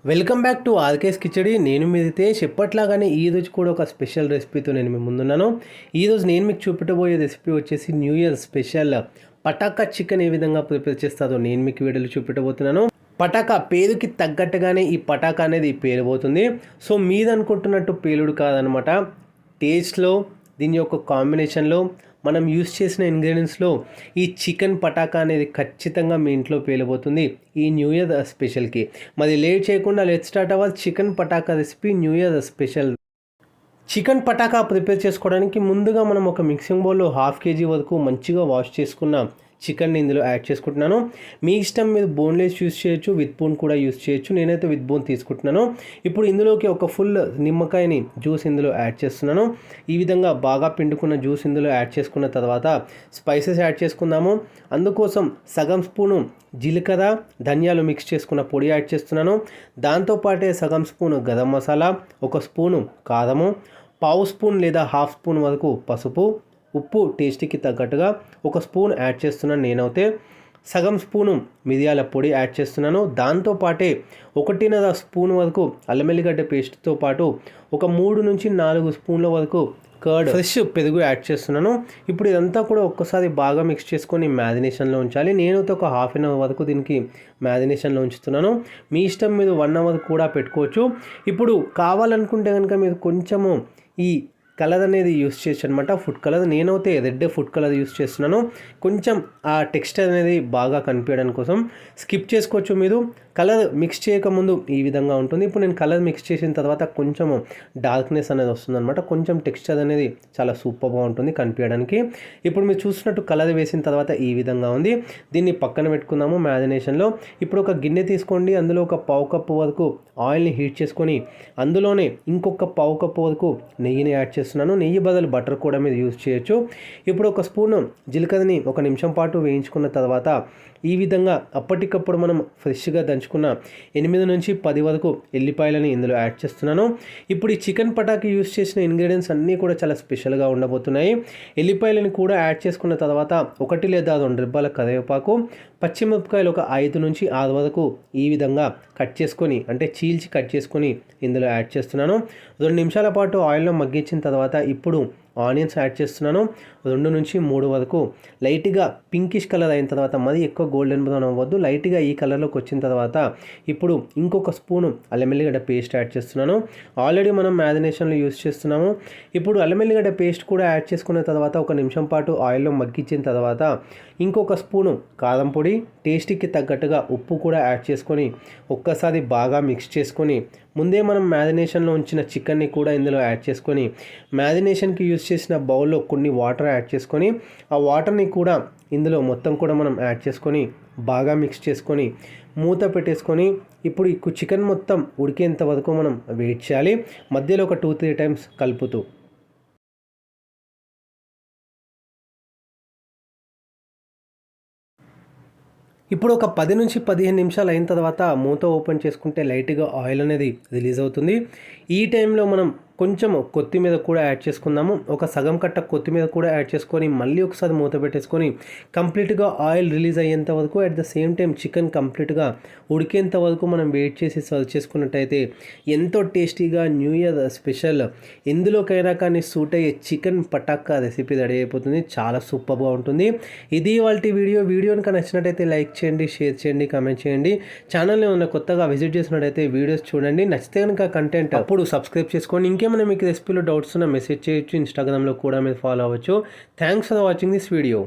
Welcome back to RK's khichdi. నేను మీ రితేష్. ఎప్పట్లాగానే ఈరోజు కూడా ఒక స్పెషల్ రెసిపీతో నేను మీ ముందున్నాను. ఈరోజు నేను మీకు చూపెట్టబోయే రెసిపీ వచ్చేసి న్యూ ఇయర్ స్పెషల్ పటాకా చికెన్ ఏ విధంగా ప్రిపేర్ చేస్తారో నేను మీకు వీడియోలో చూపెట్టబోతున్నాను. పటాకా పేరుకి తగ్గట్టుగానే ఈ పటాకా అనేది పేరుపోతుంది. సో మీరు అనుకుంటున్నట్టు పేలుడు కాదనమాట. టేస్ట్లో దీని యొక్క కాంబినేషన్లో మనం యూస్ చేసిన ఇంగ్రీడియంట్స్లో ఈ చికెన్ పటాకా అనేది ఖచ్చితంగా మీ ఇంట్లో పేలిపోతుంది ఈ న్యూ ఇయర్ స్పెషల్కి. మరి లేట్ చేయకుండా లెట్ స్టార్ట్ అవ్వాలి chicken Pataka recipe new year special. Chicken Pataka prepare చేసుకోవడానికి ముందుగా మనం ఒక మిక్సింగ్ బౌల్లో 1/2 kg వరకు మంచిగా వాష్ చేసుకున్న చికెన్ని ఇందులో యాడ్ చేసుకుంటున్నాను. మీ ఇష్టం మీద బోన్లెస్ యూస్ చేయొచ్చు, విత్ బోన్ కూడా యూస్ చేయొచ్చు. నేనైతే విత్ బోన్ తీసుకుంటున్నాను. ఇప్పుడు ఇందులోకి ఒక ఫుల్ నిమ్మకాయని జ్యూస్ ఇందులో యాడ్ చేస్తున్నాను. ఈ విధంగా బాగా పిండుకున్న జ్యూస్ ఇందులో యాడ్ చేసుకున్న తర్వాత స్పైసెస్ యాడ్ చేసుకుందాము. అందుకోసం సగం స్పూను జీలకర్ర ధనియాలు మిక్స్ చేసుకున్న పొడి యాడ్ చేస్తున్నాను. దాంతోపాటే సగం స్పూను గరం మసాలా, 1 స్పూను కారము, 1/2 స్పూన్ లేదా 1/2 స్పూన్ వరకు పసుపు, ఉప్పు టేస్ట్కి తగ్గట్టుగా 1 స్పూన్ యాడ్ చేస్తున్నాను. నేనైతే సగం స్పూను మిరియాల పొడి యాడ్ చేస్తున్నాను. దాంతోపాటే 1.5 స్పూన్ వరకు అల్లం వెల్లిగడ్డ పేస్ట్తో పాటు ఒక 3 నుంచి 4 స్పూన్ల వరకు కర్డ్ ఫ్రెష్ పెరుగు యాడ్ చేస్తున్నాను. ఇప్పుడు ఇదంతా కూడా ఒక్కసారి బాగా మిక్స్ చేసుకొని మ్యారినేషన్లో ఉంచాలి. నేనైతే ఒక 1/2 అవర్ వరకు దీనికి మ్యారినేషన్లో ఉంచుతున్నాను. మీ ఇష్టం మీరు 1 అవర్ కూడా పెట్టుకోవచ్చు. ఇప్పుడు కావాలనుకుంటే కనుక మీరు కొంచెము ఈ కలర్ అనేది యూస్ చేయొచ్చు అనమాట, ఫుడ్ కలర్. నేనైతే రెడ్ ఫుడ్ కలర్ యూస్ చేస్తున్నాను. కొంచెం ఆ టెక్స్చర్ అనేది బాగా కనిపించడం కోసం స్కిప్ చేసుకోవచ్చు. మీరు కలర్ మిక్స్ చేయకముందు ఈ విధంగా ఉంటుంది. ఇప్పుడు నేను కలర్ మిక్స్ చేసిన తర్వాత కొంచెం డార్క్నెస్ అనేది వస్తుంది అనమాట. కొంచెం టెక్స్చర్ అనేది చాలా సూపర్గా ఉంటుంది కనిపించడానికి. ఇప్పుడు మీరు చూసినట్టు కలర్ వేసిన తర్వాత ఈ విధంగా ఉంది. దీన్ని పక్కన పెట్టుకుందాము మ్యారినేషన్లో. ఇప్పుడు ఒక గిన్నె తీసుకోండి. అందులో ఒక 1/2 కప్పు వరకు ఆయిల్ని హీట్ చేసుకొని అందులోనే ఇంకొక 1/2 కప్పు వరకు నెయ్యిని యాడ్ చేస్తున్నాను. నెయ్యి బదులు బటర్ కూడా మీరు యూజ్ చేయొచ్చు. ఇప్పుడు 1 స్పూను జీలకర్రని 1 నిమిషం పాటు వేయించుకున్న తర్వాత ఈ విధంగా అప్పటికప్పుడు మనం ఫ్రెష్గా దంచుకున్న 8 నుంచి 10 వరకు ఎల్లిపాయలని ఇందులో యాడ్ చేస్తున్నాను. ఇప్పుడు ఈ చికెన్ పటాకి యూస్ చేసిన ఇంగ్రీడియంట్స్ అన్నీ కూడా చాలా స్పెషల్గా ఉండబోతున్నాయి. ఎల్లిపాయలని కూడా యాడ్ చేసుకున్న తర్వాత 1 లేదా 2 రెబ్బల కరివేపాకు, పచ్చిమిరపకాయలు ఒక 5 నుంచి 6 వరకు ఈ విధంగా కట్ చేసుకొని అంటే చీల్చి కట్ చేసుకొని ఇందులో యాడ్ చేస్తున్నాను. 2 నిమిషాల పాటు ఆయిల్లో మగ్గించిన తర్వాత ఇప్పుడు ఆనియన్స్ యాడ్ చేస్తున్నాను. 2 నుంచి 3 వరకు లైట్గా పింకిష్ కలర్ అయిన తర్వాత మరీ ఎక్కువ గోల్డెన్ బ్రౌన్ అవ్వద్దు. లైట్గా ఈ కలర్లోకి వచ్చిన తర్వాత ఇప్పుడు ఇంకొక స్పూను అల్లం వెల్లిగడ్డ పేస్ట్ యాడ్ చేస్తున్నాను. ఆల్రెడీ మనం మ్యారినేషన్లో యూస్ చేస్తున్నాము. ఇప్పుడు అల్లం వెల్లిగడ్డ పేస్ట్ కూడా యాడ్ చేసుకున్న తర్వాత 1 నిమిషం పాటు ఆయిల్లో మగ్గించిన తర్వాత ఇంకొక స్పూను కారం పొడి, టేస్ట్కి తగ్గట్టుగా ఉప్పు కూడా యాడ్ చేసుకొని ఒక్కసారి బాగా మిక్స్ చేసుకొని ముందే మనం మ్యారినేషన్లో ఉంచిన చికెన్ని కూడా ఇందులో యాడ్ చేసుకొని మ్యారినేషన్కి యూస్ చేసిన బౌల్లో కొన్ని వాటర్ యాడ్ చేసుకొని ఆ వాటర్ని కూడా ఇందులో మొత్తం కూడా మనం యాడ్ చేసుకొని బాగా మిక్స్ చేసుకొని మూత పెట్టేసుకొని ఇప్పుడు ఈ చికెన్ మొత్తం ఉడికేంత వరకు మనం వెయిట్ చేయాలి. మధ్యలో ఒక 2-3 టైమ్స్ కలుపుతూ. ఇప్పుడు ఒక 10 నుంచి 15 నిమిషాలు అయిన తర్వాత మూత ఓపెన్ చేసుకుంటే లైట్గా ఆయిల్ అనేది రిలీజ్ అవుతుంది. ఈ టైంలో మనం కొంచెం కొత్తిమీర కూడా యాడ్ చేసుకుందాము. ఒక సగం కట్ట కొత్తిమీర కూడా యాడ్ చేసుకొని మళ్ళీ ఒకసారి మూత పెట్టేసుకొని కంప్లీట్గా ఆయిల్ రిలీజ్ అయ్యేంత వరకు at the same time chicken కంప్లీట్గా ఉడికేంత వరకు మనం వెయిట్ చేసి సర్వ్ చేసుకున్నట్టయితే ఎంతో టేస్టీగా న్యూ ఇయర్ స్పెషల్ ఎందులోకైనా కానీ సూట్ అయ్యే చికెన్ పటాకా రెసిపీ రెడీ అయిపోతుంది. చాలా సూపర్గా ఉంటుంది. ఇది వాళ్ళ వీడియో కనుక నచ్చినట్టయితే లైక్ చేయండి, షేర్ చేయండి, కామెంట్ చేయండి. ఛానల్ని ఏమైనా కొత్తగా విజిట్ చేసినట్టయితే వీడియోస్ చూడండి. నచ్చితే కనుక కంటెంట్ అప్పుడు సబ్స్క్రైబ్ చేసుకోండి. ఇంకేమైనా మీకు రెసిపీలో డౌట్స్ ఉన్నా మెసేజ్ చేయొచ్చు. ఇన్స్టాగ్రామ్లో కూడా మీరు ఫాలో అవ్వచ్చు. Thanks for watching this video.